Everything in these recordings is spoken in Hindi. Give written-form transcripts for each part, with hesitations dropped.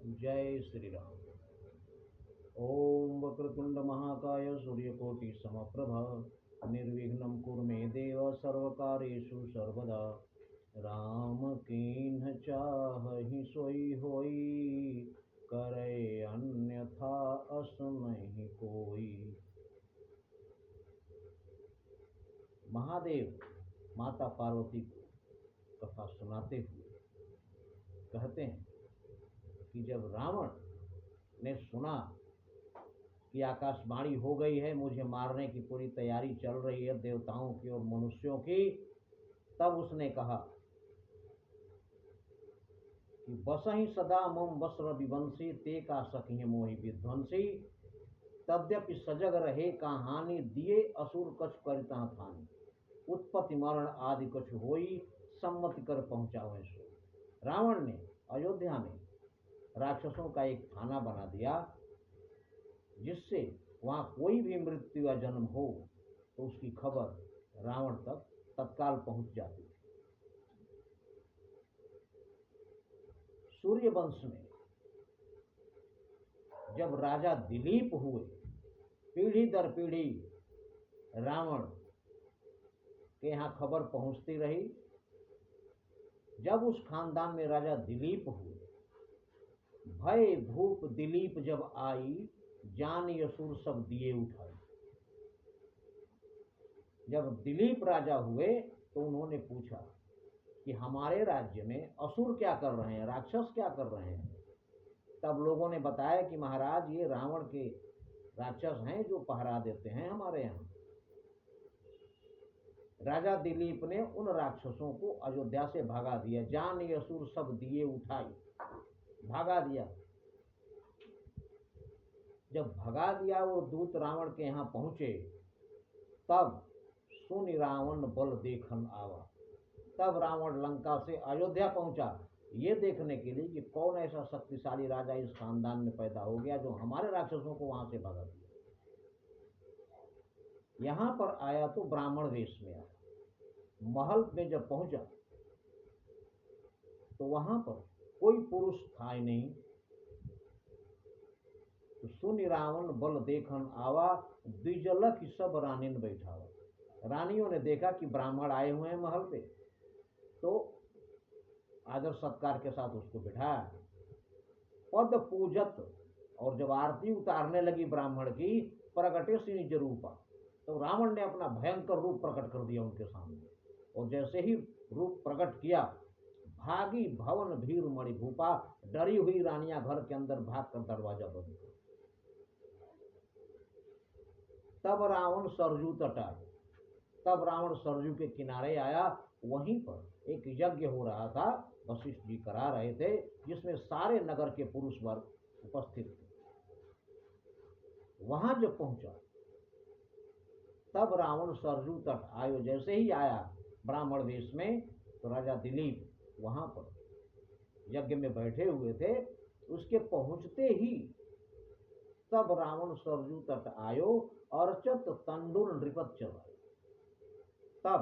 जय श्री राम। ओम वक्रतुंड महाकाय सूर्यकोटि समप्रभ निर्विघ्नं कुरु मे देव सर्वकार्येषु सर्वदा। राम कीन्ह चाहि सोई होई, करे अन्यथा अस नहीं कोई। महादेव माता पार्वती को कथा सुनाते हुए कहते हैं कि जब रावण ने सुना कि आकाशवाणी हो गई है, मुझे मारने की पूरी तैयारी चल रही है देवताओं की और मनुष्यों की, तब उसने कहा कि बसहि सदा मम वस्त्र विवंशी, ते का सखी मोहि विध्वंसी। तद्यपि सजग रहे कहानी, दिए असुर कछु करिता थानी। उत्पत्ति मरण आदि कछु होई, सम्मति कर पहुंचावे सो। रावण ने अयोध्या में राक्षसों का एक थाना बना दिया, जिससे वहां कोई भी मृत्यु या जन्म हो तो उसकी खबर रावण तक तत्काल पहुंच जाती थी। सूर्य वंश में जब राजा दिलीप हुए, पीढ़ी दर पीढ़ी रावण के यहाँ खबर पहुंचती रही। जब उस खानदान में राजा दिलीप हुए, भय भूप दिलीप जब आई, जान असुर सब दिए उठाई। जब दिलीप राजा हुए तो उन्होंने पूछा कि हमारे राज्य में असुर क्या कर रहे हैं, राक्षस क्या कर रहे हैं। तब लोगों ने बताया कि महाराज ये रावण के राक्षस हैं जो पहरा देते हैं हमारे यहाँ। राजा दिलीप ने उन राक्षसों को अयोध्या से भगा दिया, जान असुर सब दिए उठाई, भगा दिया। जब भगा दिया वो दूत रावण के यहाँ पहुंचे, तब सुनि रावण बल देखन आवा। तब रावण लंका से अयोध्या पहुंचा ये देखने के लिए कि कौन ऐसा शक्तिशाली राजा इस खानदान में पैदा हो गया जो हमारे राक्षसों को वहां से भगा दिया। यहां पर आया तो ब्राह्मण वेश में आया। महल में जब पहुंचा तो वहां पर कोई पुरुष था ही नहीं। तो सुनि रावण बल देखन आवा, द्विजलक सब रानीन बैठावा। रानियों ने देखा कि ब्राह्मण आए हुए हैं महल पे, तो आदर सत्कार के साथ उसको बिठाया। पद पूजत, और जब आरती उतारने लगी ब्राह्मण की, प्रगटे से निज रूपा, तो रावण ने अपना भयंकर रूप प्रकट कर दिया उनके सामने। और जैसे ही रूप प्रकट किया, भागी भवन भीर मणि भूपा, डरी हुई रानियां घर के अंदर भाग कर दरवाजा बंद कर। तब रावण सरजू तट आया। तब रावण सरजू के किनारे आया। वहीं पर एक यज्ञ हो रहा था, वशिष्ठ जी करा रहे थे, जिसमें सारे नगर के पुरुष वर्ग उपस्थित थे। वहां जब पहुंचा तब रावण सरजू तट आयो। जैसे ही आया ब्राह्मण वेश में, तो राजा दिलीप वहां पर यज्ञ में बैठे हुए थे। उसके पहुंचते ही तब रावण सरजू तट आयो, अर्चत तंडुल नृपत चलायो। तब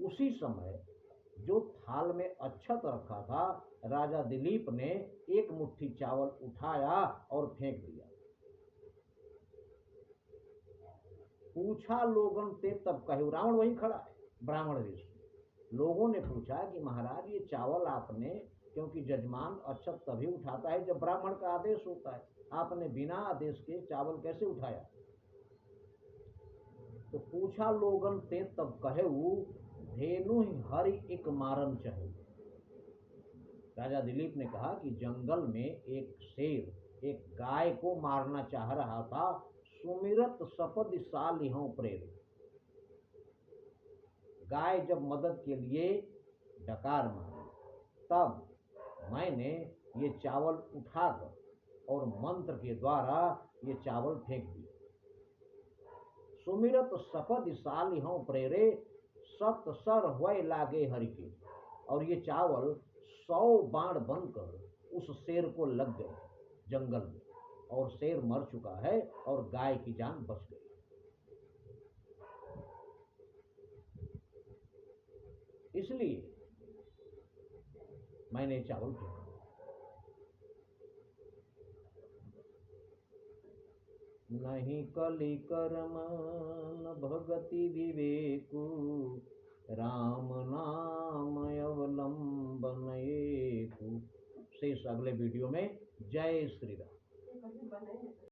उसी समय जो थाल में अक्षत रखा था, राजा दिलीप ने एक मुट्ठी चावल उठाया और फेंक दिया। पूछा लोगन ते तब कहे, रावण वहीं खड़ा है ब्राह्मण वेश में। लोगों ने पूछा कि महाराज ये चावल आपने, क्योंकि जजमान अक्षत तभी उठाता है जब ब्राह्मण का आदेश होता है, आपने बिना आदेश के चावल कैसे उठाया। तो पूछा लोगन ते तब कहे, धेनु हरि एक मारन चाहे। राजा दिलीप ने कहा कि जंगल में एक शेर एक गाय को मारना चाह रहा था, सुमिरत सपद सालिहों प्रेर। गाय जब मदद के लिए डकार मारी, तब मैंने ये चावल उठाकर और मंत्र के द्वारा ये चावल फेंक दिए। सुमिरत सपद सालिहों प्रेरे, सत सर हुए लागे हरि के। और ये चावल 100 बाण बनकर उस शेर को लग गए जंगल में, और शेर मर चुका है और गाय की जान बच गई। इसलिए मैंने चावल फेंका। नहीं कलि कर्म न भगति विवेकु, राम नाम अवलंबन एकु। शेष अगले वीडियो में। जय श्री राम।